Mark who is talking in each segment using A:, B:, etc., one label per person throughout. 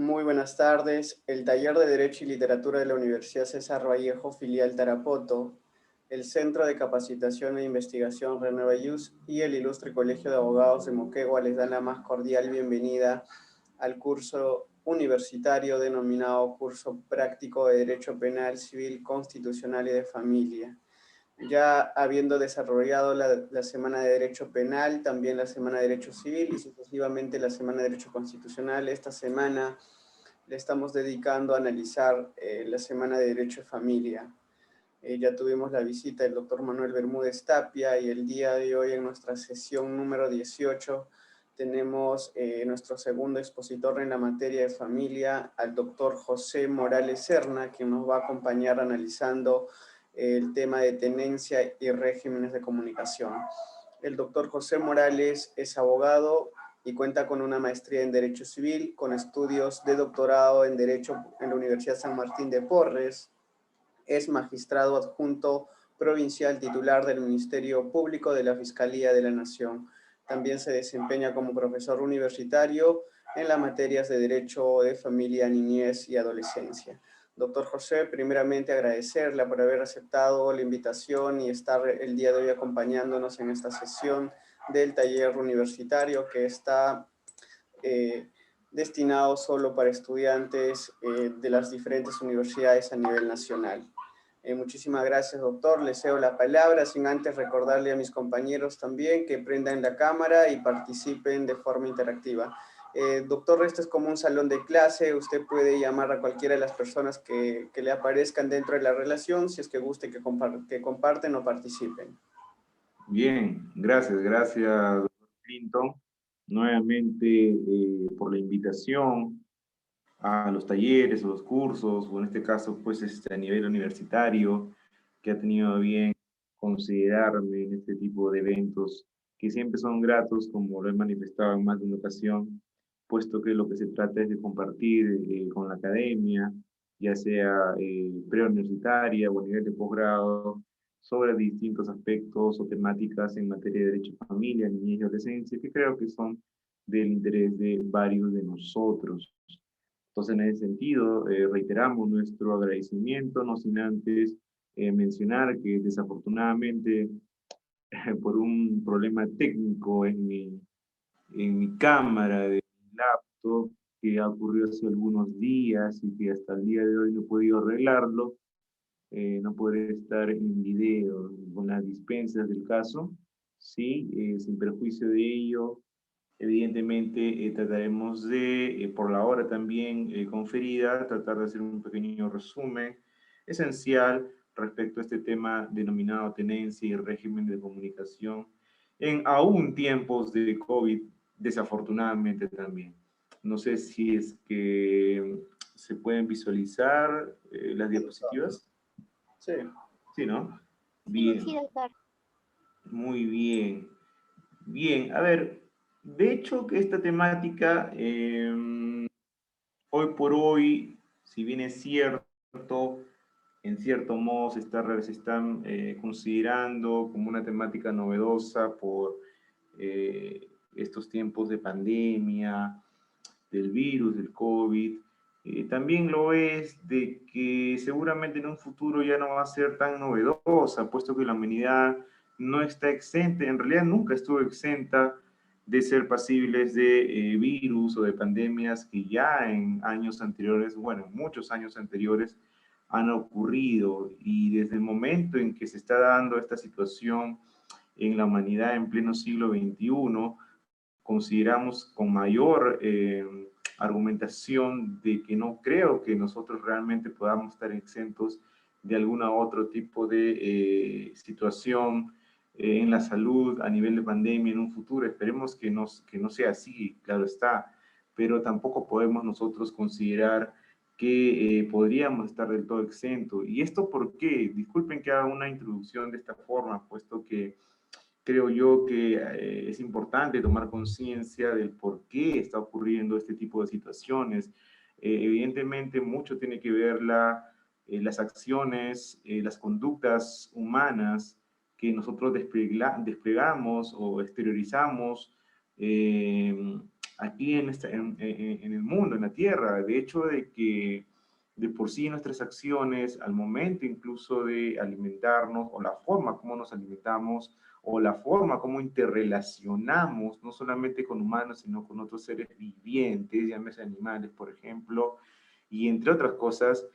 A: Muy buenas tardes. El Taller de Derecho y Literatura de la Universidad César Vallejo, filial Tarapoto, el Centro de Capacitación e Investigación Renueva Yus y el Ilustre Colegio de Abogados de Moquegua les dan la más cordial bienvenida al curso universitario denominado Curso Práctico de Derecho Penal, Civil, Constitucional y de Familia. Ya habiendo desarrollado la Semana de Derecho Penal, también la Semana de Derecho Civil y sucesivamente la Semana de Derecho Constitucional, esta semana le estamos dedicando a analizar la Semana de Derecho de Familia. Ya tuvimos la visita del doctor Manuel Bermúdez Tapia y el día de hoy en nuestra sesión número 18 tenemos nuestro segundo expositor en la materia de familia, al doctor José Morales Serna, quien nos va a acompañar analizando el tema de tenencia y regímenes de comunicación. El doctor José Morales es abogado y cuenta con una maestría en Derecho Civil, con estudios de doctorado en Derecho en la Universidad San Martín de Porres. Es magistrado adjunto provincial titular del Ministerio Público de la Fiscalía de la Nación. También se desempeña como profesor universitario en las materias de Derecho de Familia, Niñez y Adolescencia. Doctor José, primeramente agradecerle por haber aceptado la invitación y estar el día de hoy acompañándonos en esta sesión del taller universitario que está destinado solo para estudiantes de las diferentes universidades a nivel nacional. Muchísimas gracias, doctor. Le cedo la palabra, sin antes recordarle a mis compañeros también que prendan la cámara y participen de forma interactiva. Doctor, este es como un salón de clase. Usted puede llamar a cualquiera de las personas que le aparezcan dentro de la relación, si es que guste que comparten o participen.
B: Bien, gracias, doctor Clinton, nuevamente por la invitación a los talleres o los cursos, o en este caso, pues a nivel universitario, que ha tenido bien considerarme en este tipo de eventos, que siempre son gratos, como lo he manifestado en más de una ocasión, puesto que lo que se trata es de compartir con la academia, ya sea preuniversitaria o a nivel de posgrado, sobre distintos aspectos o temáticas en materia de derecho a familia, niñez y adolescencia, que creo que son del interés de varios de nosotros. Entonces, en ese sentido, reiteramos nuestro agradecimiento, no sin antes mencionar que desafortunadamente por un problema técnico en mi cámara de mi laptop, que ha ocurrido hace algunos días y que hasta el día de hoy no he podido arreglarlo, no podré estar en video con las dispensas del caso, sí, sin perjuicio de ello. Evidentemente, trataremos de, por la hora también conferida, tratar de hacer un pequeño resumen esencial respecto a este tema denominado tenencia y régimen de comunicación en aún tiempos de COVID, desafortunadamente también. No sé si es que se pueden visualizar las diapositivas.
A: Sí.
B: Sí, ¿no?
C: Sí,
B: Bien,
C: sí, doctor.
B: muy bien. Bien, a ver, de hecho que esta temática, hoy por hoy, si bien es cierto, en cierto modo se están considerando como una temática novedosa por estos tiempos de pandemia, del virus, del COVID, también lo es de que seguramente en un futuro ya no va a ser tan novedosa, puesto que la humanidad no está exenta, en realidad nunca estuvo exenta de ser pasibles de virus o de pandemias que ya en años anteriores, bueno, muchos años anteriores, han ocurrido. Y desde el momento en que se está dando esta situación en la humanidad en pleno siglo XXI, consideramos con mayor argumentación de que no creo que nosotros realmente podamos estar exentos de alguna otro tipo de situación en la salud a nivel de pandemia en un futuro. Esperemos que no sea así, claro está, pero tampoco podemos nosotros considerar que podríamos estar del todo exentos. ¿Y esto por qué? Disculpen que haga una introducción de esta forma, puesto que creo yo que es importante tomar conciencia del por qué está ocurriendo este tipo de situaciones. Evidentemente, mucho tiene que ver las acciones, las conductas humanas que nosotros desplegamos o exteriorizamos aquí en el mundo, en la Tierra. De hecho, de que de por sí nuestras acciones, al momento incluso de alimentarnos, o la forma como nos alimentamos, o la forma como interrelacionamos, no solamente con humanos, sino con otros seres vivientes, llámese animales, por ejemplo, y entre otras cosas,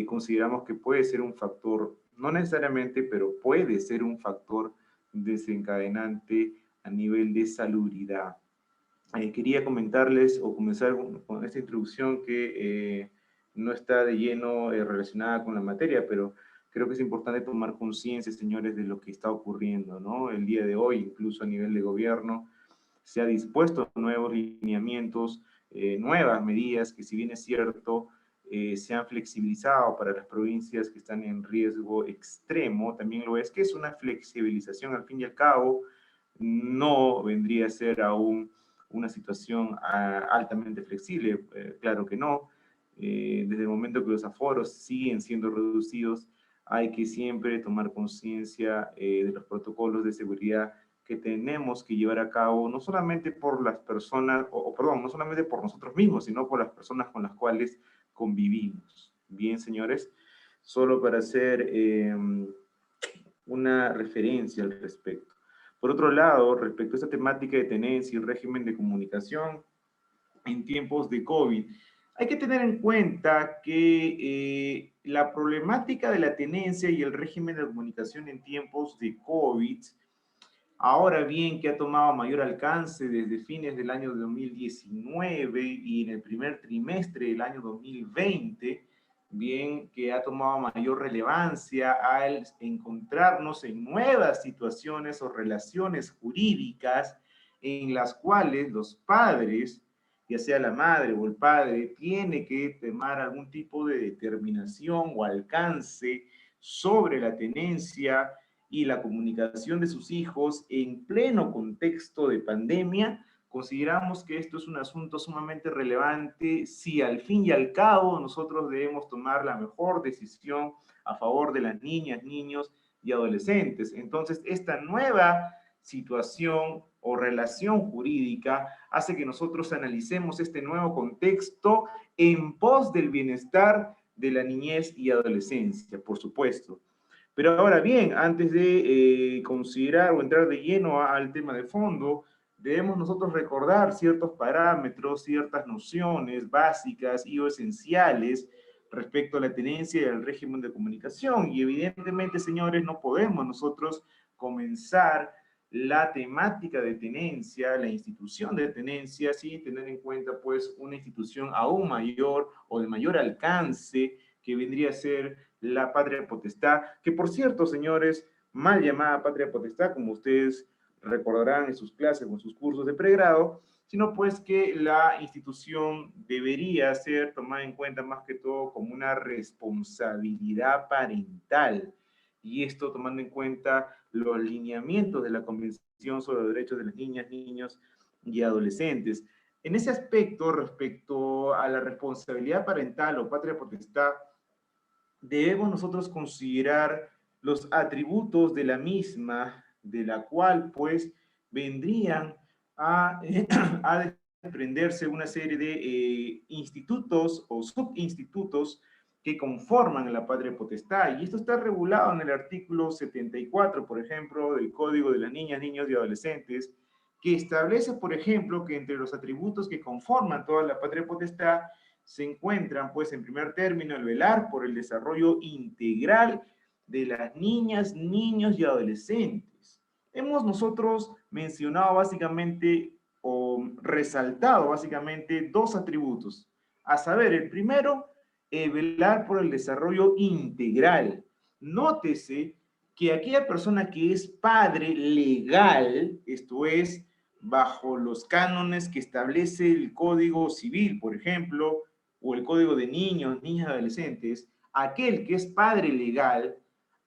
B: consideramos que puede ser un factor, no necesariamente, pero puede ser un factor desencadenante a nivel de salubridad. Quería comentarles o comenzar con esta introducción que no está de lleno relacionada con la materia, pero creo que es importante tomar conciencia, señores, de lo que está ocurriendo, ¿no? El día de hoy, incluso a nivel de gobierno, se ha dispuesto nuevos lineamientos, nuevas medidas que, si bien es cierto, se han flexibilizado para las provincias que están en riesgo extremo, también lo es que es una flexibilización al fin y al cabo, no vendría a ser aún una situación altamente flexible, claro que no. Desde el momento que los aforos siguen siendo reducidos, hay que siempre tomar conciencia de los protocolos de seguridad que tenemos que llevar a cabo, no solamente por las personas, perdón, no solamente por nosotros mismos, sino por las personas con las cuales convivimos. Bien, señores, solo para hacer una referencia al respecto. Por otro lado, respecto a esta temática de tenencia y régimen de comunicación en tiempos de COVID, hay que tener en cuenta que la problemática de la tenencia y el régimen de comunicación en tiempos de COVID, ahora bien que ha tomado mayor alcance desde fines del año 2019 y en el primer trimestre del año 2020, bien que ha tomado mayor relevancia al encontrarnos en nuevas situaciones o relaciones jurídicas en las cuales los padres, ya sea la madre o el padre, tiene que tomar algún tipo de determinación o alcance sobre la tenencia y la comunicación de sus hijos en pleno contexto de pandemia. Consideramos que esto es un asunto sumamente relevante si al fin y al cabo nosotros debemos tomar la mejor decisión a favor de las niñas, niños y adolescentes. Entonces, esta nueva situación o relación jurídica hace que nosotros analicemos este nuevo contexto en pos del bienestar de la niñez y adolescencia, por supuesto. Pero ahora bien, antes de considerar o entrar de lleno al tema de fondo, debemos nosotros recordar ciertos parámetros, ciertas nociones básicas y o esenciales respecto a la tenencia y al régimen de comunicación. Y evidentemente, señores, no podemos nosotros comenzar la temática de tenencia, la institución de tenencia, sin tener en cuenta pues una institución aún mayor o de mayor alcance que vendría a ser la patria potestad, que por cierto, señores, mal llamada patria potestad, como ustedes recordarán en sus clases o en sus cursos de pregrado, sino pues que la institución debería ser tomada en cuenta más que todo como una responsabilidad parental, y esto tomando en cuenta los lineamientos de la Convención sobre los Derechos de las Niñas, Niños y Adolescentes. En ese aspecto, respecto a la responsabilidad parental o patria potestad, debemos nosotros considerar los atributos de la misma, de la cual pues vendrían a, a desprenderse una serie de institutos o subinstitutos que conforman la patria potestad. Y esto está regulado en el artículo 74, por ejemplo, del Código de las Niñas, Niños y Adolescentes, que establece, por ejemplo, que entre los atributos que conforman toda la patria potestad se encuentran, pues, en primer término, el velar por el desarrollo integral de las niñas, niños y adolescentes. Hemos nosotros mencionado básicamente o resaltado básicamente dos atributos, a saber, el primero, velar por el desarrollo integral. Nótese que aquella persona que es padre legal, esto es, bajo los cánones que establece el Código Civil, por ejemplo, o el Código de Niños, Niñas y Adolescentes, aquel que es padre legal,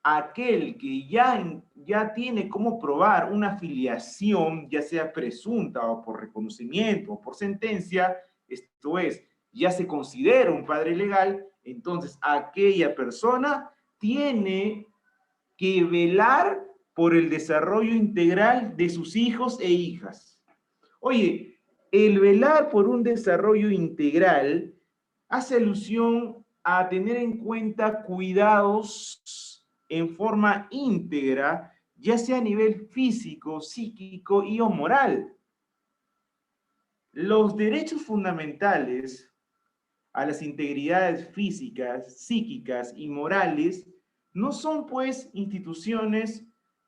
B: aquel que ya tiene cómo probar una filiación, ya sea presunta o por reconocimiento o por sentencia, esto es, ya se considera un padre legal, entonces aquella persona tiene que velar por el desarrollo integral de sus hijos e hijas. Oye, El velar por un desarrollo integral hace alusión a tener en cuenta cuidados en forma íntegra, ya sea a nivel físico, psíquico y o moral. Los derechos fundamentales a las integridades físicas, psíquicas y morales no son pues instituciones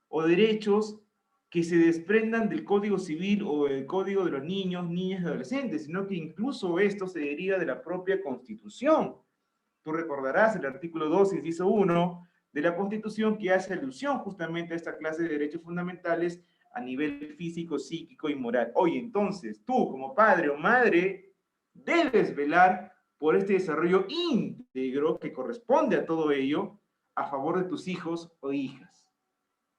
B: o derechos que se desprendan del Código Civil o del Código de los Niños, Niñas y Adolescentes, sino que incluso esto se deriva de la propia Constitución. Tú recordarás el artículo 2, inciso 1 de la Constitución, que hace alusión justamente a esta clase de derechos fundamentales a nivel físico, psíquico y moral. Oye, entonces, tú como padre o madre debes velar por este desarrollo íntegro que corresponde a todo ello a favor de tus hijos o hijas.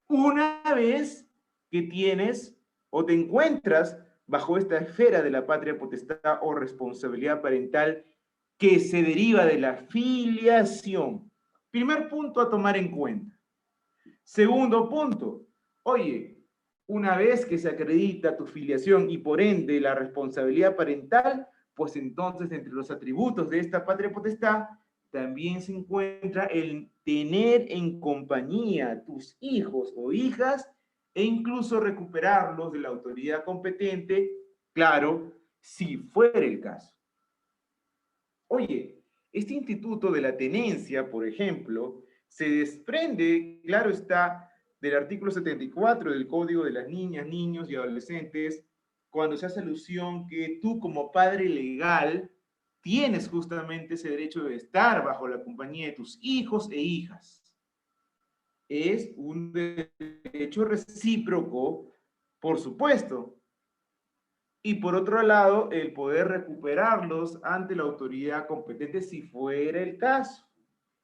B: Una vez que tienes o te encuentras bajo esta esfera de la patria potestad o responsabilidad parental que se deriva de la filiación. Primer punto a tomar en cuenta. Segundo punto, oye, una vez que se acredita tu filiación y por ende la responsabilidad parental, pues entonces entre los atributos de esta patria potestad también se encuentra el tener en compañía a tus hijos o hijas e incluso recuperarlos de la autoridad competente, claro, si fuera el caso. Oye, este instituto de la tenencia, por ejemplo, se desprende, claro está, del artículo 74 del Código de las Niñas, Niños y Adolescentes, cuando se hace alusión que tú como padre legal tienes justamente ese derecho de estar bajo la compañía de tus hijos e hijas. Es un derecho recíproco, por supuesto. Y por otro lado, el poder recuperarlos ante la autoridad competente si fuera el caso.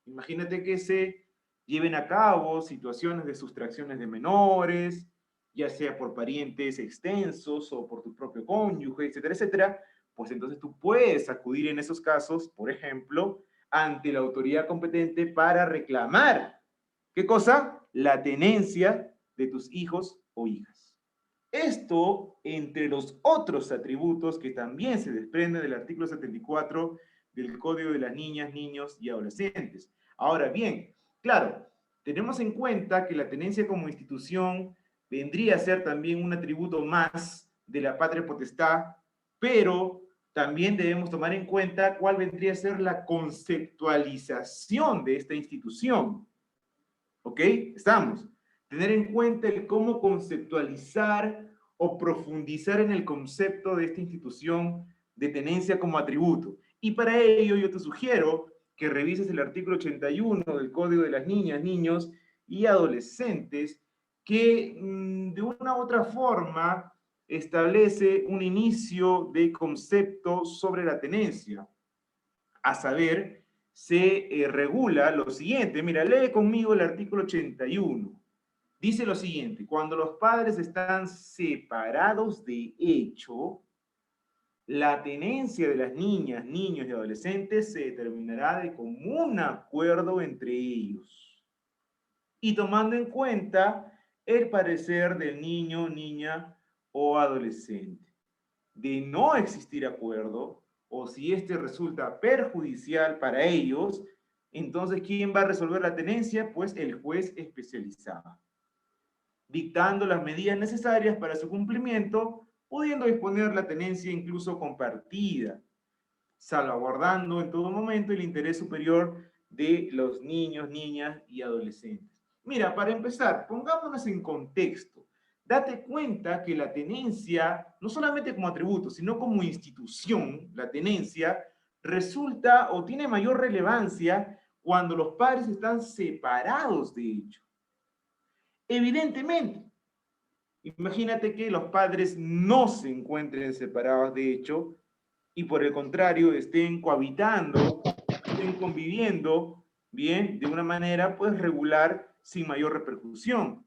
B: Imagínate que se lleven a cabo situaciones de sustracciones de menores, ya sea por parientes extensos o por tu propio cónyuge, etcétera, etcétera, pues entonces tú puedes acudir en esos casos, por ejemplo, ante la autoridad competente para reclamar, ¿qué cosa? La tenencia de tus hijos o hijas. Esto entre los otros atributos que también se desprenden del artículo 74 del Código de las Niñas, Niños y Adolescentes. Ahora bien, claro, tenemos en cuenta que la tenencia como institución vendría a ser también un atributo más de la patria potestad, pero también debemos tomar en cuenta cuál vendría a ser la conceptualización de esta institución. ¿Ok? Estamos. Tener en cuenta el cómo conceptualizar o profundizar en el concepto de esta institución de tenencia como atributo. Y para ello yo te sugiero que revises el artículo 81 del Código de las Niñas, Niños y Adolescentes, que de una u otra forma establece un inicio de concepto sobre la tenencia, a saber, se regula lo siguiente. Mira, lee conmigo el artículo 81. Dice lo siguiente: cuando los padres están separados de hecho, la tenencia de las niñas, niños y adolescentes se determinará de común acuerdo entre ellos y tomando en cuenta el parecer del niño, niña o adolescente. De no existir acuerdo, o si este resulta perjudicial para ellos, entonces ¿quién va a resolver la tenencia? Pues el juez especializado, dictando las medidas necesarias para su cumplimiento, pudiendo disponer la tenencia incluso compartida, salvaguardando en todo momento el interés superior de los niños, niñas y adolescentes. Mira, para empezar, pongámonos en contexto. Date cuenta que la tenencia, no solamente como atributo, sino como institución, la tenencia resulta o tiene mayor relevancia cuando los padres están separados de hecho. Evidentemente, imagínate que los padres no se encuentren separados de hecho y por el contrario estén cohabitando, estén conviviendo, bien, de una manera pues regular sin mayor repercusión.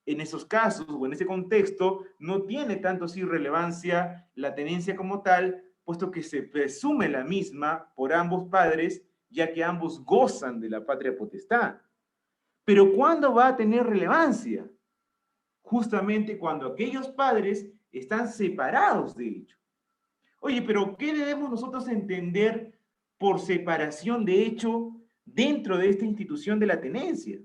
B: En esos casos o en ese contexto no tiene tanto sí relevancia la tenencia como tal, puesto que se presume la misma por ambos padres, ya que ambos gozan de la patria potestad. Pero ¿cuándo va a tener relevancia? Justamente cuando aquellos padres están separados de hecho. Oye, pero ¿qué debemos nosotros entender por separación de hecho dentro de esta institución de la tenencia?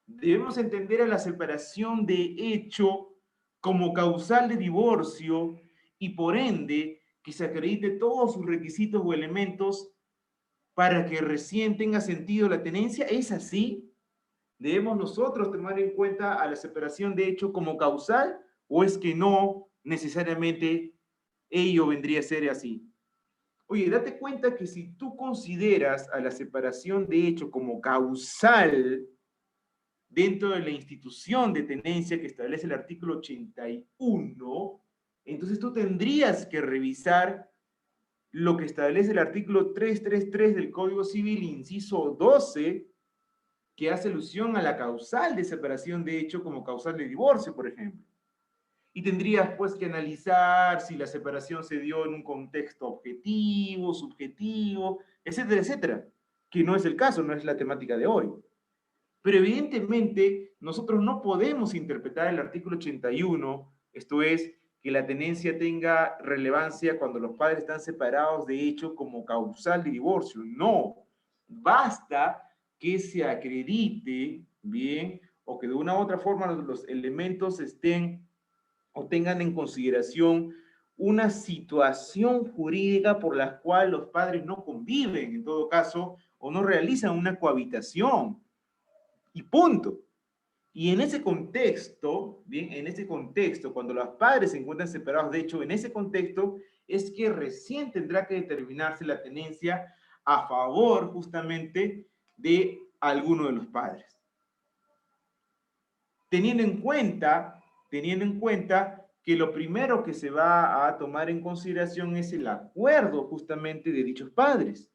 B: Debemos entender a la separación de hecho como causal de divorcio y por ende que se acredite todos sus requisitos o elementos para que recién tenga sentido la tenencia. ¿Es así? ¿Debemos nosotros tomar en cuenta a la separación de hecho como causal o es que no necesariamente ello vendría a ser así? Oye, date cuenta que si tú consideras a la separación de hecho como causal dentro de la institución de tenencia que establece el artículo 81, entonces tú tendrías que revisar lo que establece el artículo 333 del Código Civil, inciso 12, que hace alusión a la causal de separación de hecho como causal de divorcio, por ejemplo. Y tendrías pues que analizar si la separación se dio en un contexto objetivo, subjetivo, etcétera, etcétera, que no es el caso, no es la temática de hoy. Pero evidentemente nosotros no podemos interpretar el artículo 81, esto es, que la tenencia tenga relevancia cuando los padres están separados de hecho como causal de divorcio. No, basta que se acredite, bien, o que de una u otra forma los elementos estén o tengan en consideración una situación jurídica por la cual los padres no conviven, en todo caso, o no realizan una cohabitación. Y punto. Y en ese contexto, bien, en ese contexto, cuando los padres se encuentran separados, de hecho, en ese contexto es que recién tendrá que determinarse la tenencia a favor justamente de alguno de los padres. Teniendo en cuenta que lo primero que se va a tomar en consideración es el acuerdo justamente de dichos padres.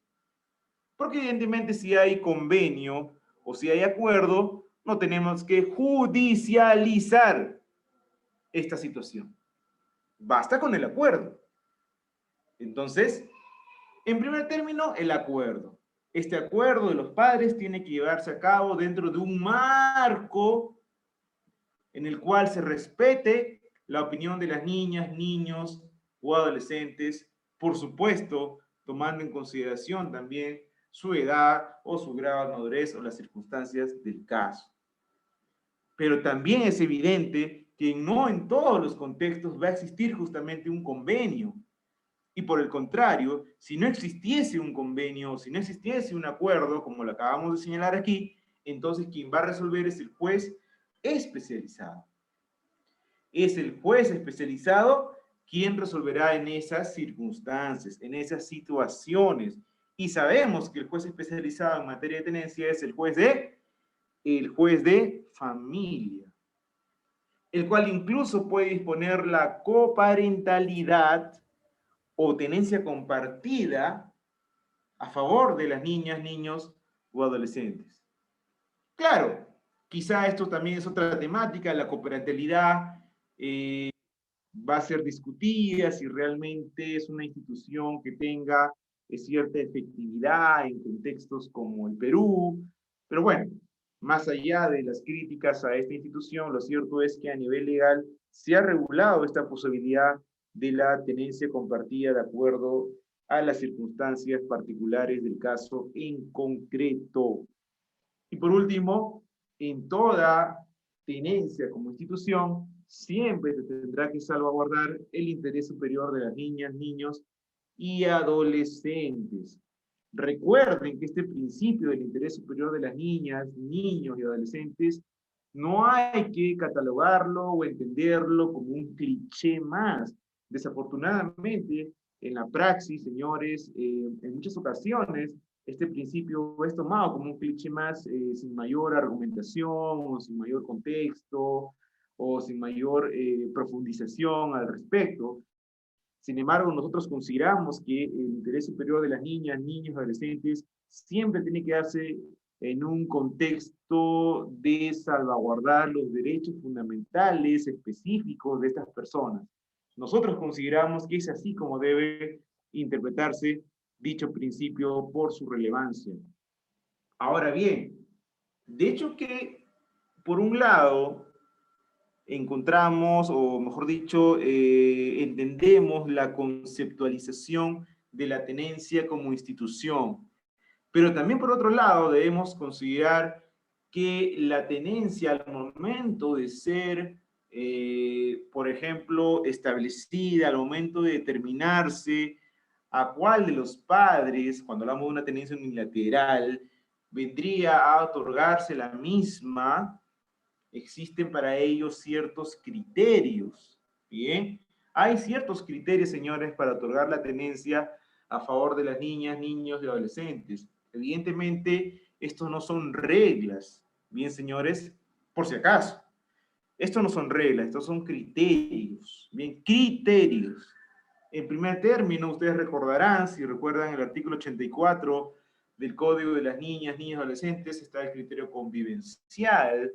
B: Porque evidentemente si hay convenio o si hay acuerdo, no tenemos que judicializar esta situación. Basta con el acuerdo. Entonces, en primer término, el acuerdo. Este acuerdo de los padres tiene que llevarse a cabo dentro de un marco en el cual se respete la opinión de las niñas, niños o adolescentes, por supuesto, tomando en consideración también su edad o su grado de madurez o las circunstancias del caso. Pero también es evidente que no en todos los contextos va a existir justamente un convenio. Y por el contrario, si no existiese un convenio, si no existiese un acuerdo, como lo acabamos de señalar aquí, entonces quien va a resolver es el juez especializado. Es el juez especializado quien resolverá en esas circunstancias, en esas situaciones. Y sabemos que el juez especializado en materia de tenencia es el juez de familia, el cual incluso puede disponer la coparentalidad o tenencia compartida a favor de las niñas, niños o adolescentes. Claro, quizá esto también es otra temática, la coparentalidad va a ser discutida si realmente es una institución que tenga cierta efectividad en contextos como el Perú, pero bueno, más allá de las críticas a esta institución, lo cierto es que a nivel legal se ha regulado esta posibilidad de la tenencia compartida de acuerdo a las circunstancias particulares del caso en concreto. Y por último, en toda tenencia como institución, siempre se tendrá que salvaguardar el interés superior de las niñas, niños y adolescentes. Recuerden que este principio del interés superior de las niñas, niños y adolescentes no hay que catalogarlo o entenderlo como un cliché más. Desafortunadamente, en la praxis, señores, en muchas ocasiones este principio es tomado como un cliché más sin mayor argumentación o sin mayor contexto o sin mayor profundización al respecto. Sin embargo, nosotros consideramos que el interés superior de las niñas, niños, adolescentes siempre tiene que darse en un contexto de salvaguardar los derechos fundamentales específicos de estas personas. Nosotros consideramos que es así como debe interpretarse dicho principio por su relevancia. Ahora bien, de hecho que, por un lado, encontramos, o mejor dicho, entendemos la conceptualización de la tenencia como institución. Pero también, por otro lado, debemos considerar que la tenencia al momento de ser, por ejemplo, establecida, al momento de determinarse a cuál de los padres, cuando hablamos de una tenencia unilateral, vendría a otorgarse la misma, existen para ellos ciertos criterios, ¿bien? Hay ciertos criterios, señores, para otorgar la tenencia a favor de las niñas, niños y adolescentes. Evidentemente, estos no son reglas, bien, señores, por si acaso. Estos no son reglas, estos son criterios, bien, criterios. En primer término, ustedes recordarán, si recuerdan el artículo 84 del Código de las Niñas, Niños y Adolescentes, está el criterio convivencial,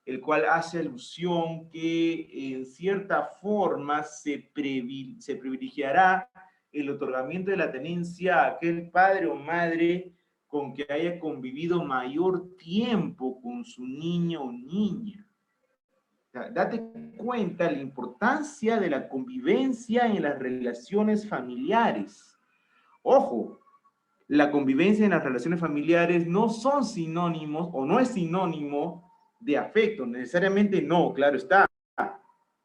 B: el cual hace alusión que en cierta forma se privilegiará el otorgamiento de la tenencia a aquel padre o madre con que haya convivido mayor tiempo con su niño o niña. O sea, date cuenta la importancia de la convivencia en las relaciones familiares. Ojo, la convivencia en las relaciones familiares no son sinónimos o no es sinónimo de afecto, necesariamente no, claro está,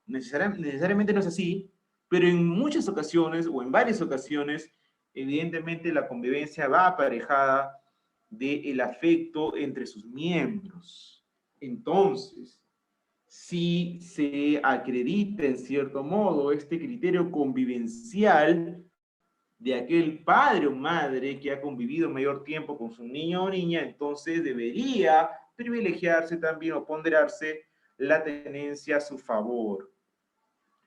B: necesariamente no es así, pero en muchas ocasiones o en varias ocasiones, evidentemente la convivencia va aparejada del afecto entre sus miembros. Entonces, si se acredita en cierto modo este criterio convivencial de aquel padre o madre que ha convivido mayor tiempo con su niño o niña, entonces debería privilegiarse también o ponderarse la tenencia a su favor.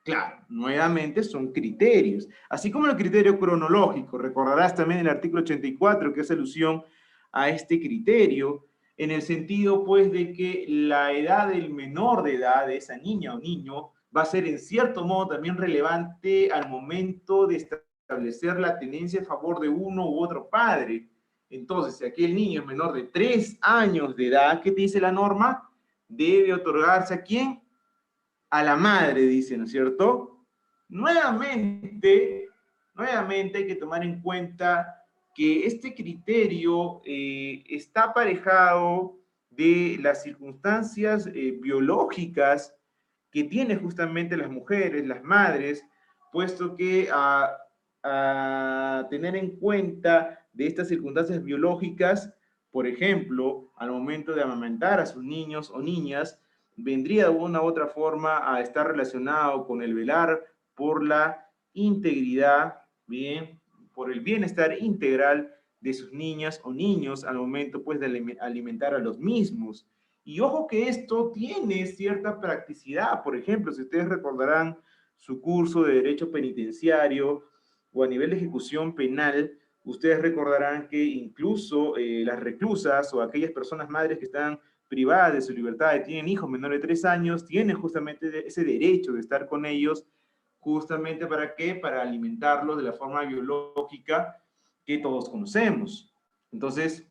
B: Claro, nuevamente son criterios, así como el criterio cronológico. Recordarás también el artículo 84 que hace alusión a este criterio, en el sentido pues de que la edad del menor de edad, de esa niña o niño, va a ser en cierto modo también relevante al momento de establecer la tenencia a favor de uno u otro padre. Entonces, si aquel niño es menor de 3 años de edad, ¿qué te dice la norma? Debe otorgarse ¿a quién? A la madre, dice, ¿no es cierto? Nuevamente hay que tomar en cuenta que este criterio está aparejado de las circunstancias biológicas que tienen justamente las mujeres, las madres, puesto que a tener en cuenta de estas circunstancias biológicas, por ejemplo, al momento de amamantar a sus niños o niñas, vendría de una u otra forma a estar relacionado con el velar por la integridad, bien, por el bienestar integral de sus niñas o niños al momento pues de alimentar a los mismos. Y ojo que esto tiene cierta practicidad. Por ejemplo, si ustedes recordarán su curso de Derecho Penitenciario o a nivel de ejecución penal, ustedes recordarán que incluso las reclusas o aquellas personas madres que están privadas de su libertad y tienen hijos menores de 3 años, tienen justamente ese derecho de estar con ellos, justamente ¿para qué? Para alimentarlos de la forma biológica que todos conocemos. Entonces,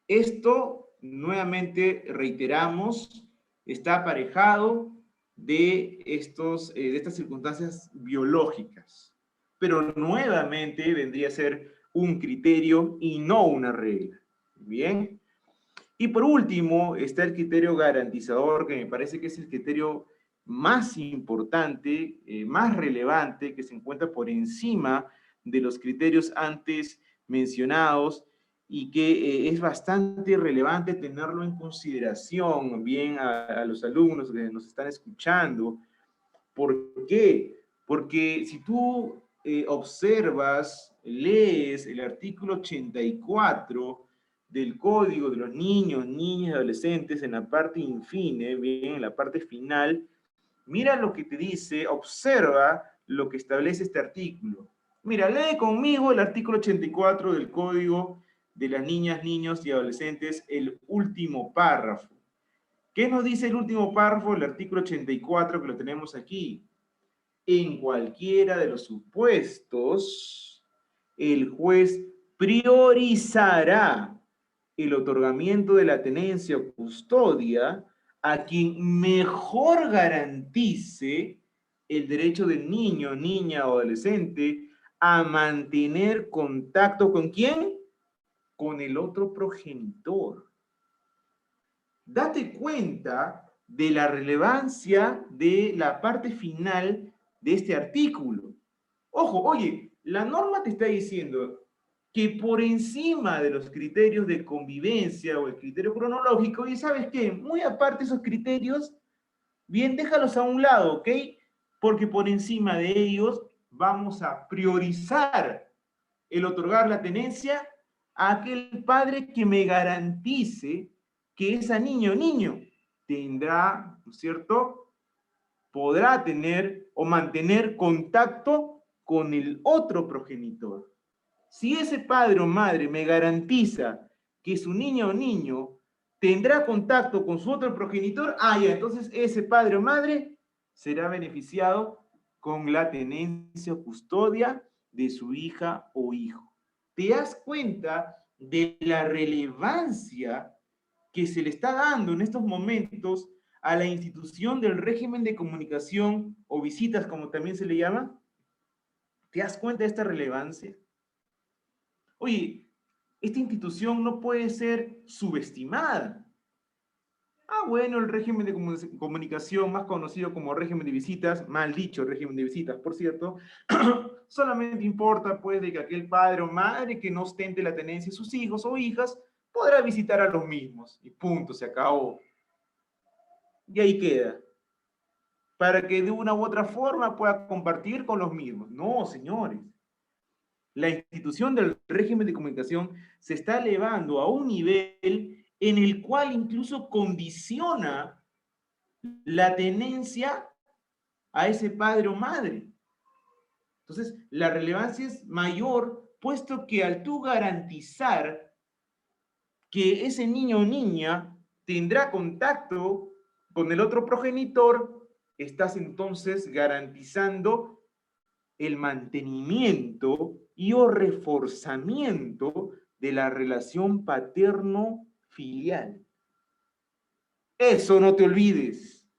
B: esto, nuevamente reiteramos, está aparejado de estas circunstancias biológicas, pero nuevamente vendría a ser un criterio y no una regla. Bien. Y por último, está el criterio garantizador, que me parece que es el criterio más importante, más relevante, que se encuentra por encima de los criterios antes mencionados y que es bastante relevante tenerlo en consideración, bien, a los alumnos que nos están escuchando. ¿Por qué? Porque si tú observas, lees el artículo 84 del Código de los Niños, Niñas y Adolescentes en la parte infine, bien, en la parte final, mira lo que te dice, observa lo que establece este artículo. Mira, lee conmigo el artículo 84 del Código de las Niñas, Niños y Adolescentes, el último párrafo. ¿Qué nos dice el último párrafo del artículo 84 que lo tenemos aquí? En cualquiera de los supuestos, el juez priorizará el otorgamiento de la tenencia o custodia a quien mejor garantice el derecho del niño, niña o adolescente a mantener contacto ¿con quién? Con el otro progenitor. Date cuenta de la relevancia de la parte final de este artículo. Ojo, oye, la norma te está diciendo que por encima de los criterios de convivencia o el criterio cronológico, y ¿sabes qué? Muy aparte de esos criterios, bien, déjalos a un lado, ¿ok? Porque por encima de ellos vamos a priorizar el otorgar la tenencia a aquel padre que me garantice que esa niño o niño tendrá, ¿no es cierto? Podrá tener o mantener contacto con el otro progenitor. Si ese padre o madre me garantiza que su niño o niño tendrá contacto con su otro progenitor, ya, entonces ese padre o madre será beneficiado con la tenencia o custodia de su hija o hijo. ¿Te das cuenta de la relevancia que se le está dando en estos momentos a la institución del régimen de comunicación o visitas, como también se le llama? ¿Te das cuenta de esta relevancia? Oye, esta institución no puede ser subestimada. Bueno, el régimen de comunicación, más conocido como régimen de visitas, mal dicho régimen de visitas, por cierto, solamente importa pues de que aquel padre o madre que no ostente la tenencia de sus hijos o hijas podrá visitar a los mismos. Y punto, se acabó. Y ahí queda. Para que de una u otra forma pueda compartir con los mismos. No, señores. La institución del régimen de comunicación se está elevando a un nivel en el cual incluso condiciona la tenencia a ese padre o madre. Entonces, la relevancia es mayor, puesto que al tú garantizar que ese niño o niña tendrá contacto con el otro progenitor, estás entonces garantizando el mantenimiento y o reforzamiento de la relación paterno-filial. Eso no te olvides,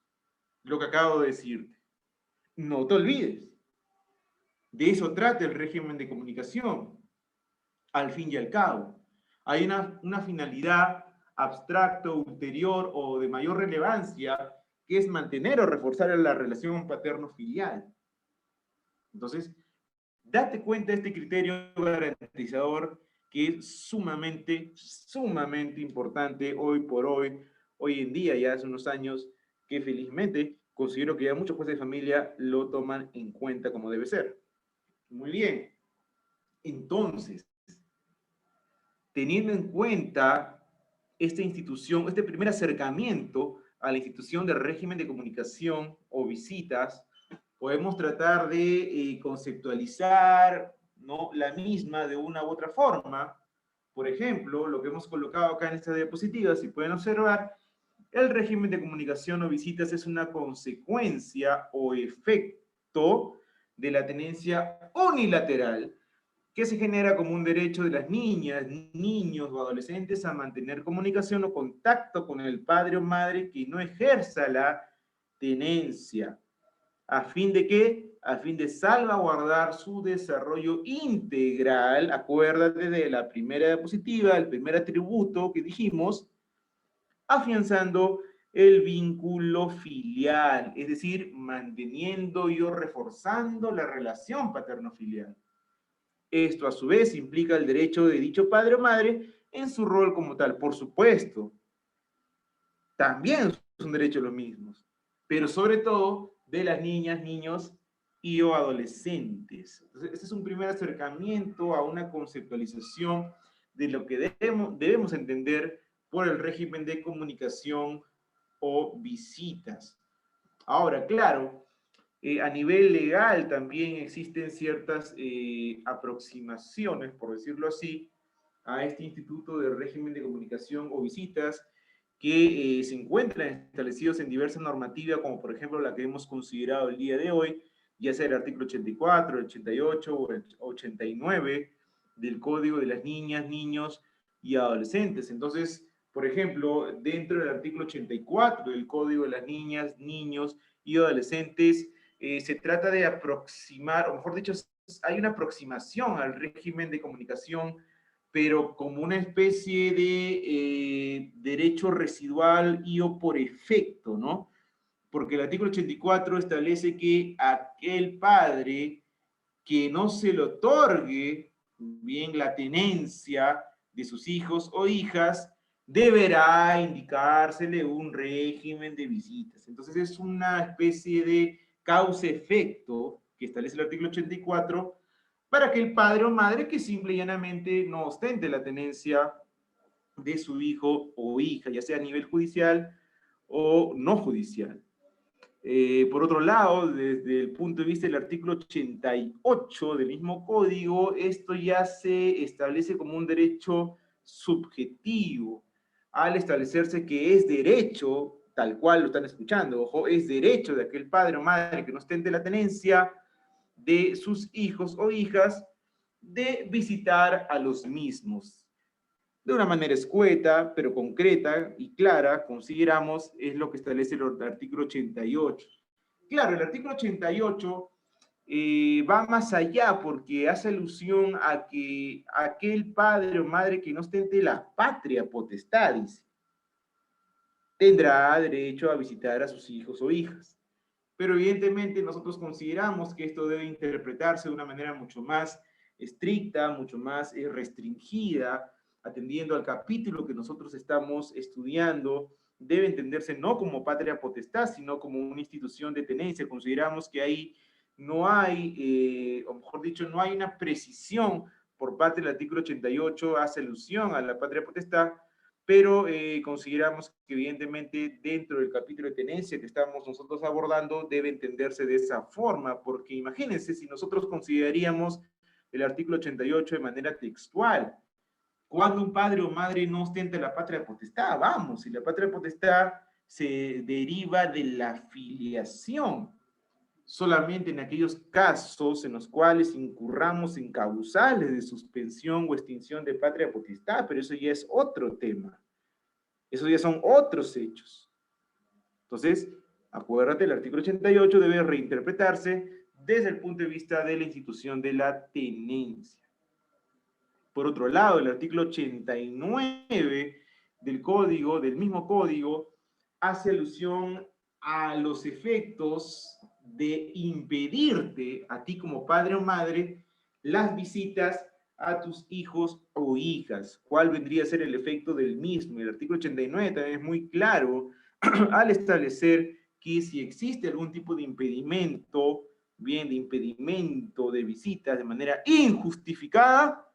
B: lo que acabo de decirte. No te olvides. De eso trata el régimen de comunicación, al fin y al cabo. Hay una finalidad abstracta, ulterior o de mayor relevancia, que es mantener o reforzar la relación paterno-filial. Entonces, date cuenta de este criterio garantizador que es sumamente, sumamente importante hoy por hoy, hoy en día, ya hace unos años, que felizmente considero que ya muchos jueces de familia lo toman en cuenta como debe ser. Muy bien. Entonces, teniendo en cuenta esta institución, este primer acercamiento a la institución del régimen de comunicación o visitas, podemos tratar de conceptualizar, ¿no?, la misma de una u otra forma. Por ejemplo, lo que hemos colocado acá en esta diapositiva, si pueden observar, el régimen de comunicación o visitas es una consecuencia o efecto de la tenencia unilateral que se genera como un derecho de las niñas, niños o adolescentes a mantener comunicación o contacto con el padre o madre que no ejerza la tenencia. ¿A fin de qué? A fin de salvaguardar su desarrollo integral, acuérdate de la primera diapositiva, el primer atributo que dijimos, afianzando el vínculo filial, es decir, manteniendo y reforzando la relación paterno-filial. Esto, a su vez, implica el derecho de dicho padre o madre en su rol como tal. Por supuesto, también son derechos los mismos, pero sobre todo de las niñas, niños y o adolescentes. Entonces, este es un primer acercamiento a una conceptualización de lo que debemos entender por el régimen de comunicación o visitas. Ahora, claro, a nivel legal también existen ciertas aproximaciones, por decirlo así, a este instituto de régimen de comunicación o visitas que se encuentran establecidos en diversas normativas, como por ejemplo la que hemos considerado el día de hoy, ya sea el artículo 84, el 88 o el 89 del Código de las Niñas, Niños y Adolescentes. Entonces, Por ejemplo, dentro del artículo 84 del Código de las Niñas, Niños y Adolescentes, se trata de aproximar, o mejor dicho, hay una aproximación al régimen de comunicación, pero como una especie de derecho residual y o por efecto, ¿no? Porque el artículo 84 establece que aquel padre que no se le otorgue bien la tenencia de sus hijos o hijas, deberá indicársele un régimen de visitas. Entonces es una especie de causa-efecto que establece el artículo 84 para que el padre o madre que simple y llanamente no ostente la tenencia de su hijo o hija, ya sea a nivel judicial o no judicial. Por otro lado, desde el punto de vista del artículo 88 del mismo código, esto ya se establece como un derecho subjetivo, al establecerse que es derecho, tal cual lo están escuchando, ojo, es derecho de aquel padre o madre que no ostente la tenencia de sus hijos o hijas de visitar a los mismos. De una manera escueta, pero concreta y clara, consideramos, es lo que establece el artículo 88. Claro, el artículo 88 va más allá porque hace alusión a que aquel padre o madre que no ostente la patria potestadis tendrá derecho a visitar a sus hijos o hijas. Pero evidentemente nosotros consideramos que esto debe interpretarse de una manera mucho más estricta, mucho más restringida, atendiendo al capítulo que nosotros estamos estudiando. Debe entenderse no como patria potestad, sino como una institución de tenencia. Consideramos que ahí no hay, o mejor dicho, no hay una precisión por parte del artículo 88, hace alusión a la patria potestad, pero consideramos que evidentemente dentro del capítulo de tenencia que estamos nosotros abordando debe entenderse de esa forma, porque imagínense si nosotros consideraríamos el artículo 88 de manera textual, cuando un padre o madre no ostenta la patria potestad, vamos, si la patria potestad se deriva de la filiación, solamente en aquellos casos en los cuales incurramos en causales de suspensión o extinción de patria potestad, pero eso ya es otro tema. Esos ya son otros hechos. Entonces, acuérdate, el artículo 88 debe reinterpretarse desde el punto de vista de la institución de la tenencia. Por otro lado, el artículo 89 del código, del mismo código, hace alusión a los efectos de impedirte a ti como padre o madre las visitas a tus hijos o hijas. ¿Cuál vendría a ser el efecto del mismo? El artículo 89 también es muy claro al establecer que si existe algún tipo de impedimento, bien, de impedimento de visitas de manera injustificada,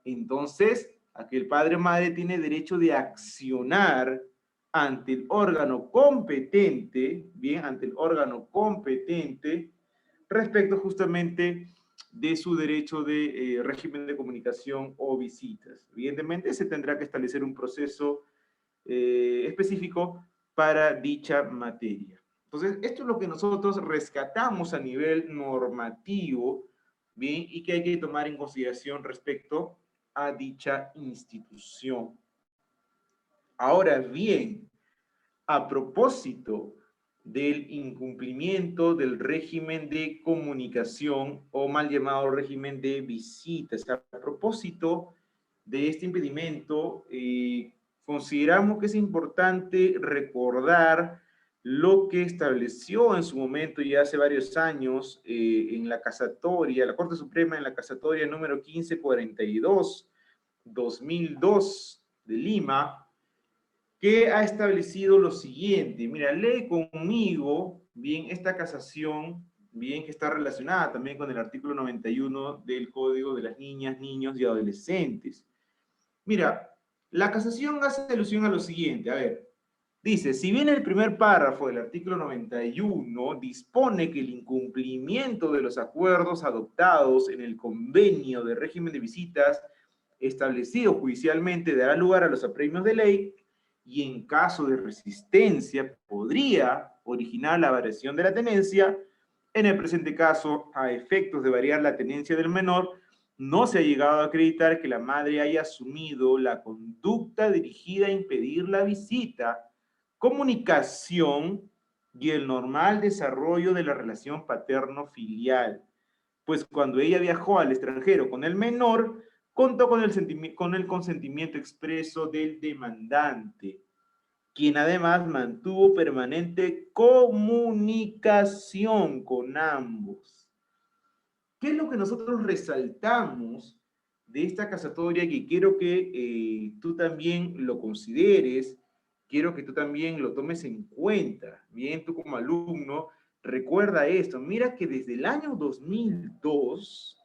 B: entonces aquel padre o madre tiene derecho de accionar ante el órgano competente, bien, ante el órgano competente, respecto justamente de su derecho de régimen de comunicación o visitas. Evidentemente se tendrá que establecer un proceso específico para dicha materia. Entonces, esto es lo que nosotros rescatamos a nivel normativo, bien, y que hay que tomar en consideración respecto a dicha institución. Ahora bien, a propósito del incumplimiento del régimen de comunicación o mal llamado régimen de visitas, a propósito de este impedimento, consideramos que es importante recordar lo que estableció en su momento ya hace varios años en la casatoria, la Corte Suprema en la casatoria número 1542, 2002 de Lima, que ha establecido lo siguiente. Mira, lee conmigo, bien, esta casación, bien, que está relacionada también con el artículo 91 del Código de las Niñas, Niños y Adolescentes. Mira, la casación hace alusión a lo siguiente, a ver, dice, si bien el primer párrafo del artículo 91 dispone que el incumplimiento de los acuerdos adoptados en el convenio de régimen de visitas establecido judicialmente dará lugar a los apremios de ley, y en caso de resistencia podría originar la variación de la tenencia, en el presente caso, a efectos de variar la tenencia del menor, No se ha llegado a acreditar que la madre haya asumido la conducta dirigida a impedir la visita, comunicación y el normal desarrollo de la relación paterno-filial, pues cuando ella viajó al extranjero con el menor, contó con el consentimiento expreso del demandante, quien además mantuvo permanente comunicación con ambos. ¿Qué es lo que nosotros resaltamos de esta casatoria que quiero que tú también lo consideres, quiero que tú también lo tomes en cuenta? Bien, tú como alumno, recuerda esto. Mira que desde el año 2002,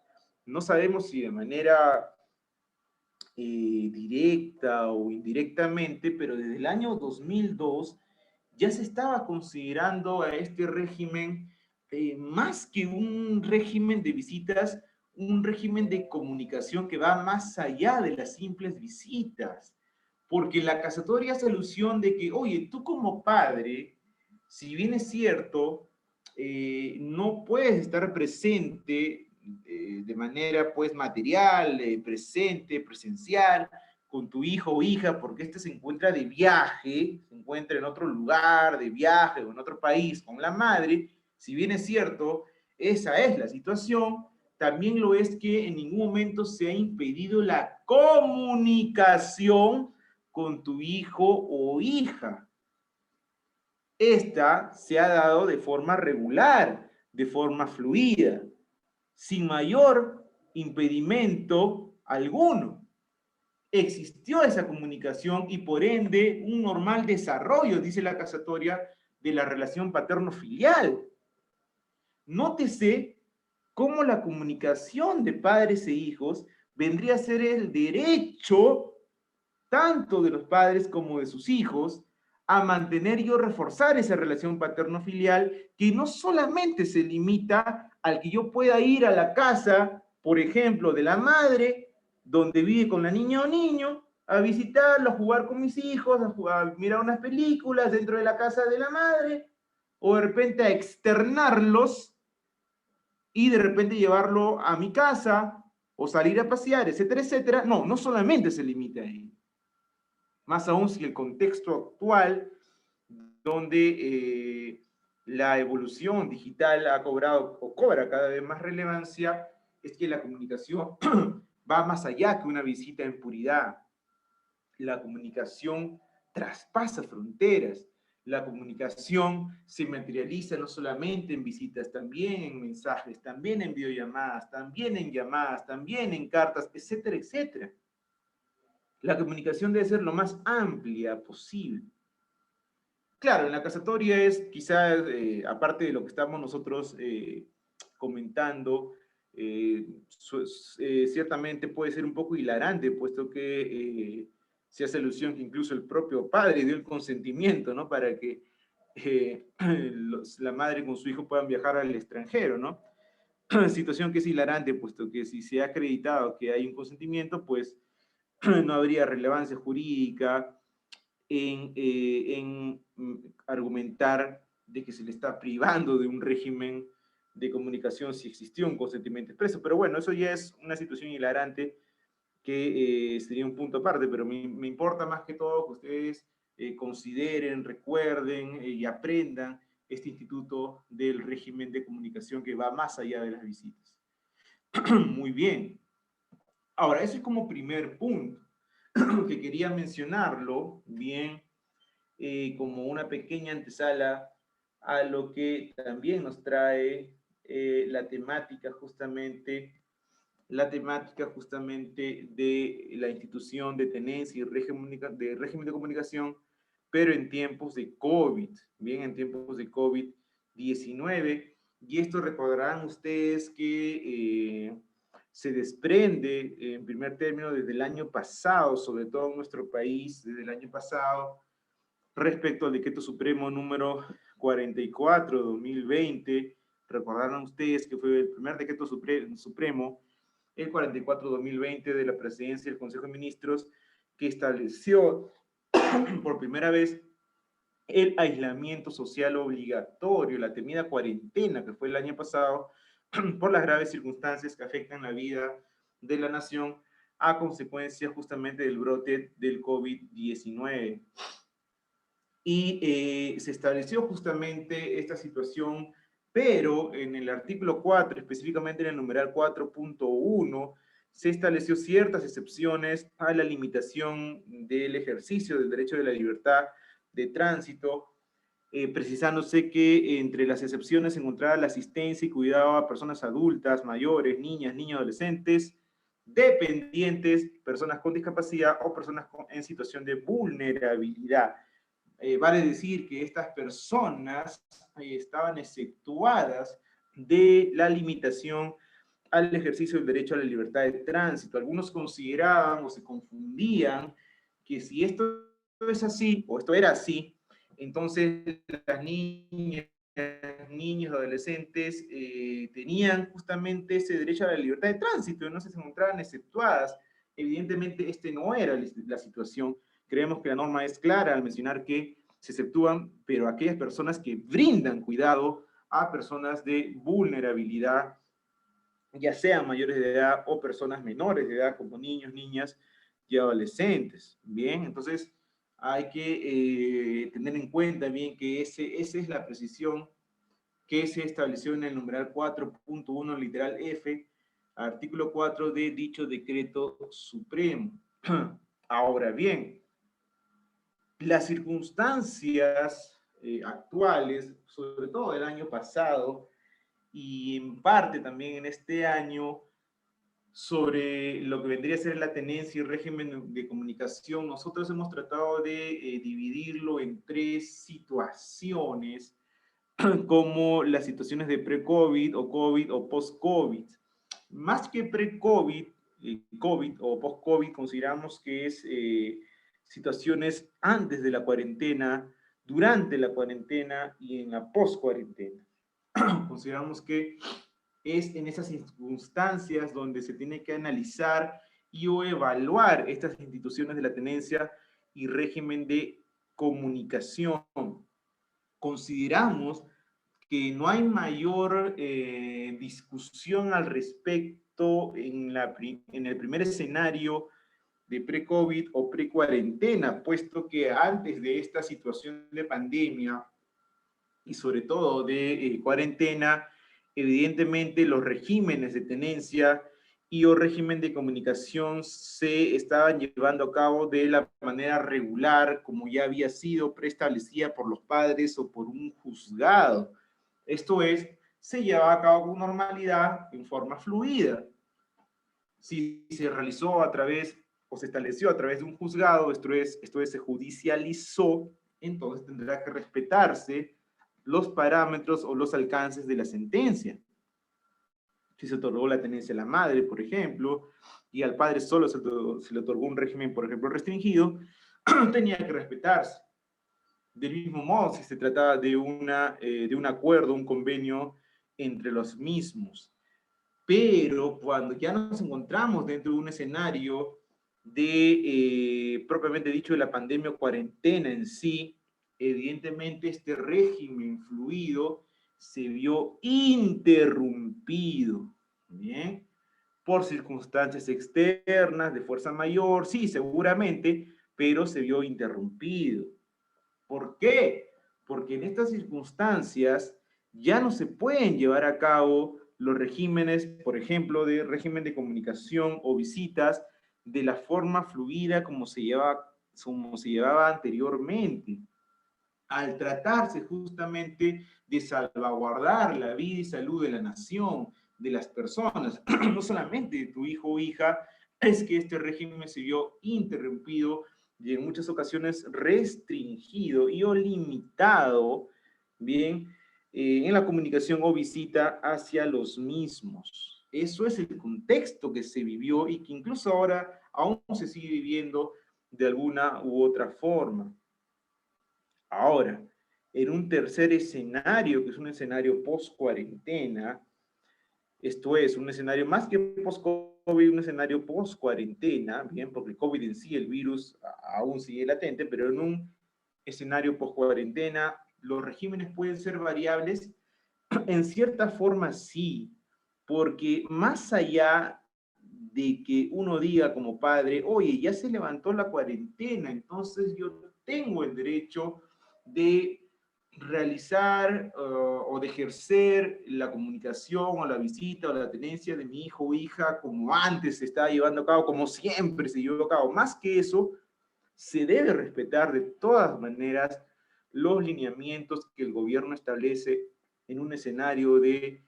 B: no sabemos si de manera directa o indirectamente, pero desde el año 2002 ya se estaba considerando a este régimen más que un régimen de visitas, un régimen de comunicación que va más allá de las simples visitas. Porque la casatoria hace alusión de que, oye, tú como padre, si bien es cierto, no puedes estar presente de manera pues material, presente, presencial, con tu hijo o hija, porque éste se encuentra de viaje, se encuentra en otro lugar, de viaje o en otro país con la madre. Si bien es cierto, esa es la situación, también lo es que en ningún momento se ha impedido la comunicación con tu hijo o hija. Esta se ha dado de forma regular, de forma fluida, sin mayor impedimento alguno. Existió esa comunicación y por ende un normal desarrollo, dice la casatoria, de la relación paterno-filial. Nótese cómo la comunicación de padres e hijos vendría a ser el derecho tanto de los padres como de sus hijos a mantener y o reforzar esa relación paterno-filial que no solamente se limita al que yo pueda ir a la casa, por ejemplo, de la madre, donde vive con la niña o niño, a visitarlo, a jugar con mis hijos, a mirar unas películas dentro de la casa de la madre, o de repente a externarlos y de repente llevarlo a mi casa o salir a pasear, etcétera, etcétera. No, no solamente se limita ahí. Más aún si el contexto actual, donde la evolución digital ha cobrado o cobra cada vez más relevancia, es que la comunicación va más allá que una visita en puridad. La comunicación traspasa fronteras. La comunicación se materializa no solamente en visitas, también en mensajes, también en videollamadas, también en llamadas, también en cartas, etcétera, etcétera. La comunicación debe ser lo más amplia posible. Claro, en la casatoria es quizás, aparte de lo que estamos nosotros comentando, ciertamente puede ser un poco hilarante, puesto que se hace alusión que incluso el propio padre dio el consentimiento, ¿no? Para que la madre con su hijo puedan viajar al extranjero, ¿no? Situación que es hilarante, puesto que si se ha acreditado que hay un consentimiento, pues no habría relevancia jurídica en argumentar de que se le está privando de un régimen de comunicación si existió un consentimiento expreso. Pero bueno, eso ya es una situación hilarante que sería un punto aparte, pero me importa más que todo que ustedes consideren, recuerden y aprendan este instituto del régimen de comunicación que va más allá de las visitas. Muy bien. Ahora, eso es como primer punto que quería mencionarlo, bien, como una pequeña antesala a lo que también nos trae la temática justamente de la institución de tenencia y régimen de comunicación, pero en tiempos de COVID, bien, en tiempos de COVID-19. Y esto recordarán ustedes que se desprende en primer término desde el año pasado, sobre todo en nuestro país, desde el año pasado, respecto al decreto supremo número 44/2020. Recordarán ustedes que fue el primer decreto supremo, el 44/2020 de la Presidencia del Consejo de Ministros, que estableció por primera vez el aislamiento social obligatorio, la temida cuarentena que fue el año pasado, por las graves circunstancias que afectan la vida de la nación a consecuencia justamente del brote del COVID-19. Y se estableció justamente esta situación, pero en el artículo 4, específicamente en el numeral 4.1, se estableció ciertas excepciones a la limitación del ejercicio del derecho de la libertad de tránsito, precisándose que entre las excepciones se encontraba la asistencia y cuidado a personas adultas, mayores, niñas, niños, adolescentes, dependientes, personas con discapacidad o personas en situación de vulnerabilidad. Vale decir que estas personas estaban exceptuadas de la limitación al ejercicio del derecho a la libertad de tránsito. Algunos consideraban o se confundían que si esto es así, o esto era así, entonces las niñas, niños, adolescentes tenían justamente ese derecho a la libertad de tránsito y no se encontraban exceptuadas. Evidentemente, este no era la situación. Creemos que la norma es clara al mencionar que se exceptúan, pero aquellas personas que brindan cuidado a personas de vulnerabilidad, ya sean mayores de edad o personas menores de edad, como niños, niñas y adolescentes. Bien, entonces hay que tener en cuenta bien que esa es la precisión que se estableció en el numeral 4.1, literal F, artículo 4 de dicho decreto supremo. Ahora bien, las circunstancias actuales, sobre todo del año pasado y en parte también en este año, sobre lo que vendría a ser la tenencia y régimen de comunicación, nosotros hemos tratado de dividirlo en tres situaciones, como las situaciones de pre-COVID o COVID o post-COVID. Más que pre-COVID, COVID o post-COVID, consideramos que es situaciones antes de la cuarentena, durante la cuarentena y en la post-cuarentena. Consideramos que es en esas circunstancias donde se tiene que analizar y o evaluar estas instituciones de la tenencia y régimen de comunicación. Consideramos que no hay mayor discusión al respecto en el primer escenario de pre-COVID o pre-cuarentena, puesto que antes de esta situación de pandemia y sobre todo de cuarentena, evidentemente los regímenes de tenencia y o régimen de comunicación se estaban llevando a cabo de la manera regular, como ya había sido preestablecida por los padres o por un juzgado. Esto es, se llevaba a cabo con normalidad, en forma fluida. Si se realizó a través o se estableció a través de un juzgado, esto es, se judicializó, entonces tendrá que respetarse los parámetros o los alcances de la sentencia. Si se otorgó la tenencia a la madre, por ejemplo, y al padre solo se le otorgó un régimen, por ejemplo, restringido, tenía que respetarse. Del mismo modo, si se trataba de un acuerdo, un convenio entre los mismos. Pero cuando ya nos encontramos dentro de un escenario de, propiamente dicho, de la pandemia o cuarentena en sí, evidentemente este régimen fluido se vio interrumpido, ¿bien? Por circunstancias externas, de fuerza mayor, sí, seguramente, pero se vio interrumpido. ¿Por qué? Porque en estas circunstancias ya no se pueden llevar a cabo los regímenes, por ejemplo, de régimen de comunicación o visitas de la forma fluida como se llevaba anteriormente. Al tratarse justamente de salvaguardar la vida y salud de la nación, de las personas, no solamente de tu hijo o hija, es que este régimen se vio interrumpido y en muchas ocasiones restringido y o limitado, bien, en la comunicación o visita hacia los mismos. Eso es el contexto que se vivió y que incluso ahora aún se sigue viviendo de alguna u otra forma. Ahora, en un tercer escenario, que es un escenario post-cuarentena, esto es, un escenario más que post-COVID, un escenario post-cuarentena, bien, porque COVID en sí, el virus aún sigue latente, pero en un escenario post-cuarentena, los regímenes pueden ser variables. En cierta forma sí, porque más allá de que uno diga como padre, oye, ya se levantó la cuarentena, entonces yo tengo el derecho de realizar o de ejercer la comunicación o la visita o la tenencia de mi hijo o hija como antes se estaba llevando a cabo, como siempre se llevó a cabo. Más que eso, se debe respetar de todas maneras los lineamientos que el gobierno establece en un escenario de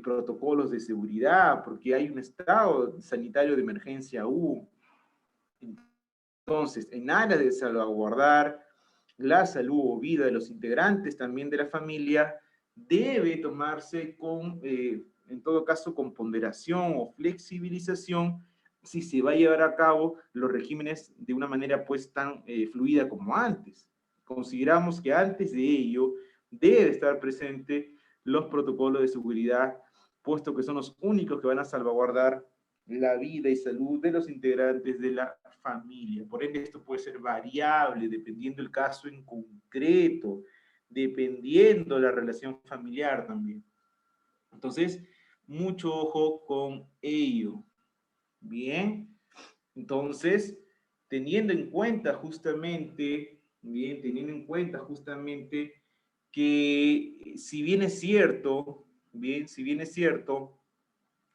B: protocolos de seguridad, porque hay un estado sanitario de emergencia aún. Entonces, en aras de salvaguardar la salud o vida de los integrantes también de la familia, debe tomarse en todo caso, con ponderación o flexibilización si se va a llevar a cabo los regímenes de una manera pues tan fluida como antes. Consideramos que antes de ello debe estar presente los protocolos de seguridad, puesto que son los únicos que van a salvaguardar la vida y salud de los integrantes de la familia. Por ende, esto puede ser variable dependiendo el caso en concreto, dependiendo la relación familiar también. Entonces, mucho ojo con ello. Bien, entonces, teniendo en cuenta justamente, que si bien es cierto,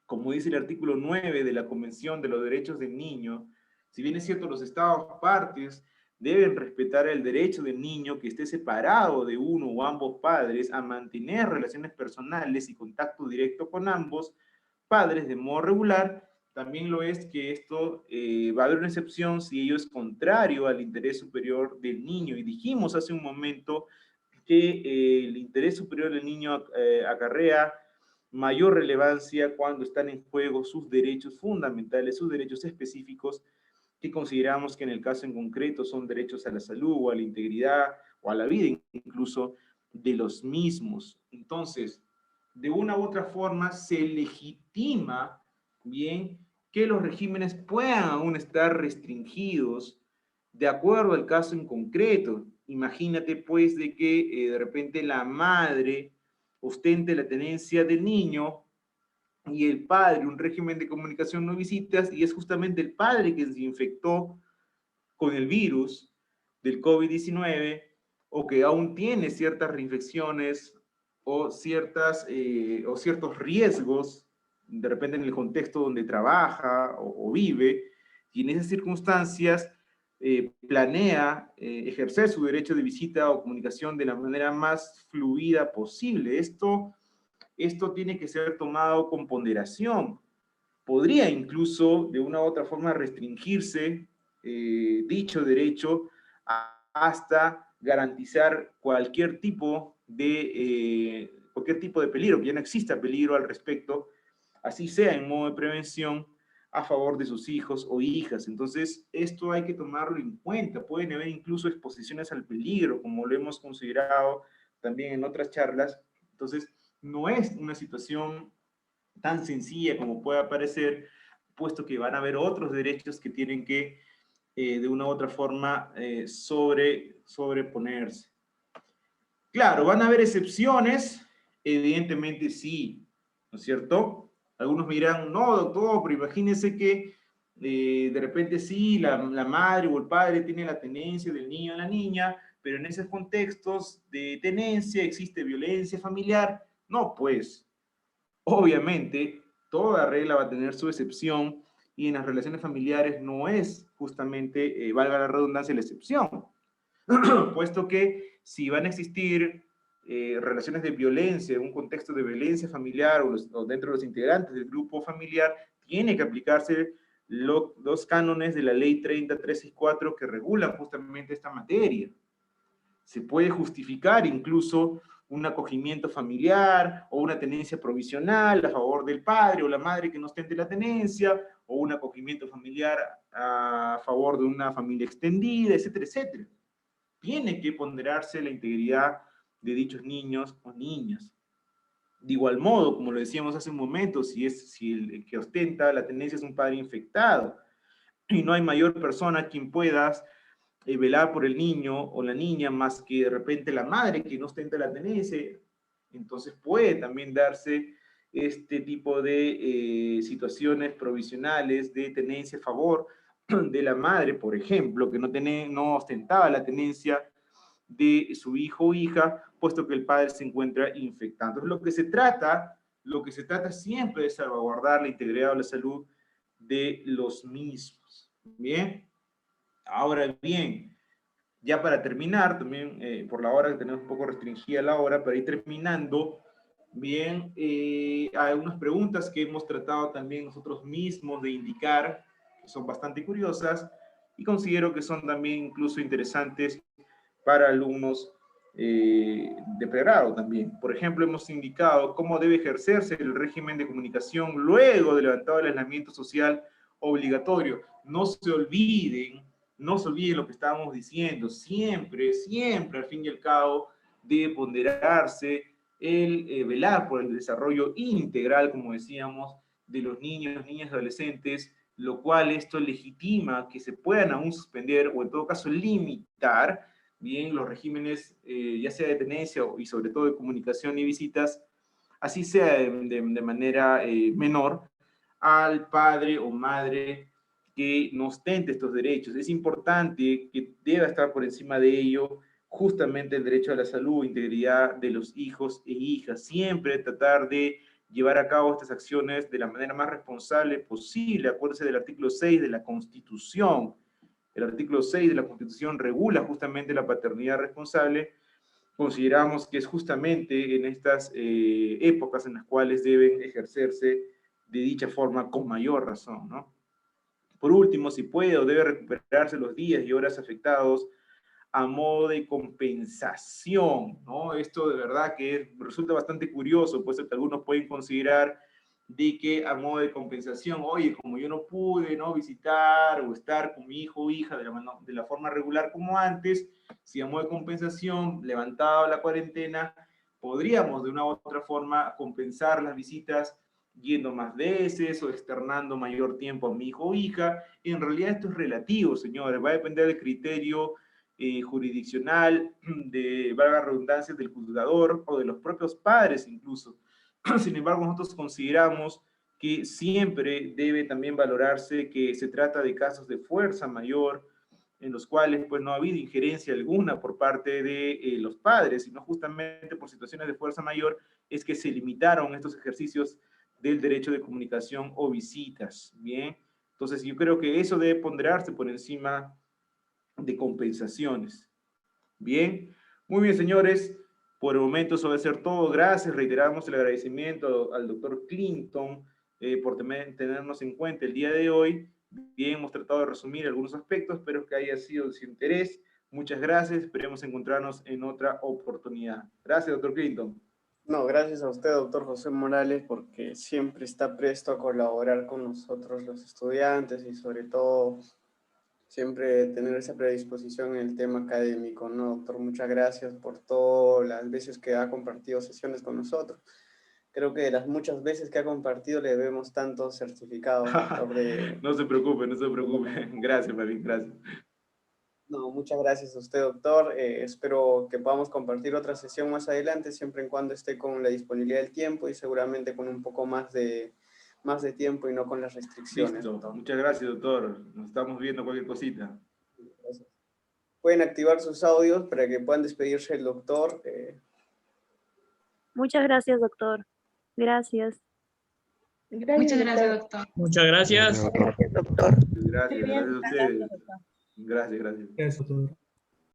B: como dice el artículo 9 de la Convención de los Derechos del Niño, si bien es cierto, los Estados partes deben respetar el derecho del niño que esté separado de uno o ambos padres a mantener relaciones personales y contacto directo con ambos padres de modo regular, también lo es que esto va a haber una excepción si ello es contrario al interés superior del niño. Y dijimos hace un momento que el interés superior del niño acarrea mayor relevancia cuando están en juego sus derechos fundamentales, sus derechos específicos, que consideramos que en el caso en concreto son derechos a la salud o a la integridad o a la vida incluso de los mismos. Entonces, de una u otra forma se legitima bien que los regímenes puedan aún estar restringidos de acuerdo al caso en concreto. Imagínate pues de que de repente la madre ostente la tenencia del niño y el padre un régimen de comunicación no visitas y es justamente el padre quien se infectó con el virus del COVID-19 o que aún tiene ciertas reinfecciones o ciertos riesgos, de repente en el contexto donde trabaja o vive, y en esas circunstancias planea ejercer su derecho de visita o comunicación de la manera más fluida posible. Esto tiene que ser tomado con ponderación. Podría incluso de una u otra forma restringirse dicho derecho hasta garantizar cualquier tipo de peligro, que ya no exista peligro al respecto, así sea en modo de prevención a favor de sus hijos o hijas. Entonces, esto hay que tomarlo en cuenta. Pueden haber incluso exposiciones al peligro, como lo hemos considerado también en otras charlas. Entonces, no es una situación tan sencilla como pueda parecer, puesto que van a haber otros derechos que tienen que, de una u otra forma, sobreponerse. Claro, van a haber excepciones, evidentemente sí, ¿no es cierto? Algunos me dirán, no, doctor, pero imagínense que de repente sí, la madre o el padre tiene la tenencia del niño o la niña, pero en esos contextos de tenencia existe violencia familiar. No, pues, obviamente, toda regla va a tener su excepción y en las relaciones familiares no es justamente, valga la redundancia, la excepción, puesto que si van a existir relaciones de violencia, un contexto de violencia familiar o dentro de los integrantes del grupo familiar, tiene que aplicarse los cánones de la ley 30364 que regulan justamente esta materia. Se puede justificar incluso un acogimiento familiar o una tenencia provisional a favor del padre o la madre que no ostente la tenencia, o un acogimiento familiar a favor de una familia extendida, etcétera, etcétera. Tiene que ponderarse la integridad de dichos niños o niñas. De igual modo, como lo decíamos hace un momento, si el que ostenta la tenencia es un padre infectado y no hay mayor persona a quien puedas velar por el niño o la niña más que de repente la madre que no ostenta la tenencia, entonces puede también darse este tipo de situaciones provisionales de tenencia a favor de la madre, por ejemplo, que no ostentaba la tenencia de su hijo o hija, puesto que el padre se encuentra infectado. Entonces, lo que se trata siempre es salvaguardar la integridad o la salud de los mismos. Bien, ahora bien, ya para terminar, también por la hora que tenemos un poco restringida la hora, para ir terminando, bien, hay algunas preguntas que hemos tratado también nosotros mismos de indicar, que son bastante curiosas, y considero que son también incluso interesantes para alumnos de pregrado también. Por ejemplo, hemos indicado cómo debe ejercerse el régimen de comunicación luego de levantado el aislamiento social obligatorio. No se olviden lo que estábamos diciendo, siempre, al fin y al cabo, debe ponderarse el velar por el desarrollo integral, como decíamos, de los niños, niñas, adolescentes, lo cual esto legitima que se puedan aún suspender o en todo caso limitar bien los regímenes, ya sea de tenencia y sobre todo de comunicación y visitas, así sea de manera menor, al padre o madre que no ostente estos derechos. Es importante que deba estar por encima de ello justamente el derecho a la salud, integridad de los hijos e hijas. Siempre tratar de llevar a cabo estas acciones de la manera más responsable posible. Acuérdense del artículo 6 de la Constitución. El artículo 6 de la Constitución regula justamente la paternidad responsable. Consideramos que es justamente en estas épocas en las cuales deben ejercerse de dicha forma con mayor razón, ¿no? Por último, si puede o debe recuperarse los días y horas afectados a modo de compensación, ¿no? Esto de verdad que resulta bastante curioso, pues que algunos pueden considerar de que a modo de compensación, oye, como yo no pude, ¿no?, visitar o estar con mi hijo o hija de la forma regular como antes, si a modo de compensación, levantada la cuarentena, podríamos de una u otra forma compensar las visitas yendo más veces o externando mayor tiempo a mi hijo o hija. En realidad esto es relativo, señores, va a depender del criterio jurisdiccional, de, valga redundancia, del juzgador o de los propios padres incluso. Sin embargo, nosotros consideramos que siempre debe también valorarse que se trata de casos de fuerza mayor, en los cuales pues no ha habido injerencia alguna por parte de los padres, sino justamente por situaciones de fuerza mayor es que se limitaron estos ejercicios del derecho de comunicación o visitas, ¿bien? Entonces yo creo que eso debe ponderarse por encima de compensaciones. Bien, muy bien, señores. Por el momento eso va a ser todo. Gracias. Reiteramos el agradecimiento al doctor Clinton por tenernos en cuenta el día de hoy. Bien, hemos tratado de resumir algunos aspectos. Espero que haya sido de su interés. Muchas gracias. Esperemos encontrarnos en otra oportunidad. Gracias, doctor Clinton.
A: No, gracias a usted, doctor José Morales, porque siempre está presto a colaborar con nosotros los estudiantes y sobre todo siempre tener esa predisposición en el tema académico, ¿no, doctor? Muchas gracias por todas las veces que ha compartido sesiones con nosotros. Creo que de las muchas veces que ha compartido le debemos tantos certificados, doctor.
B: No se preocupe, no se preocupe. Gracias, Marín, gracias.
A: No, muchas gracias a usted, doctor. Espero que podamos compartir otra sesión más adelante, siempre y cuando esté con la disponibilidad del tiempo y seguramente con un poco más de tiempo y no con las restricciones.
B: Listo.
A: Doctor.
B: Muchas gracias, doctor. Nos estamos viendo cualquier cosita.
A: Gracias. Pueden activar sus audios para que puedan despedirse el doctor.
C: Muchas gracias, doctor. Gracias.
D: Muchas gracias, doctor.
E: Muchas gracias.
F: Gracias, doctor.
B: Gracias a ustedes. Gracias.
E: Gracias, doctor.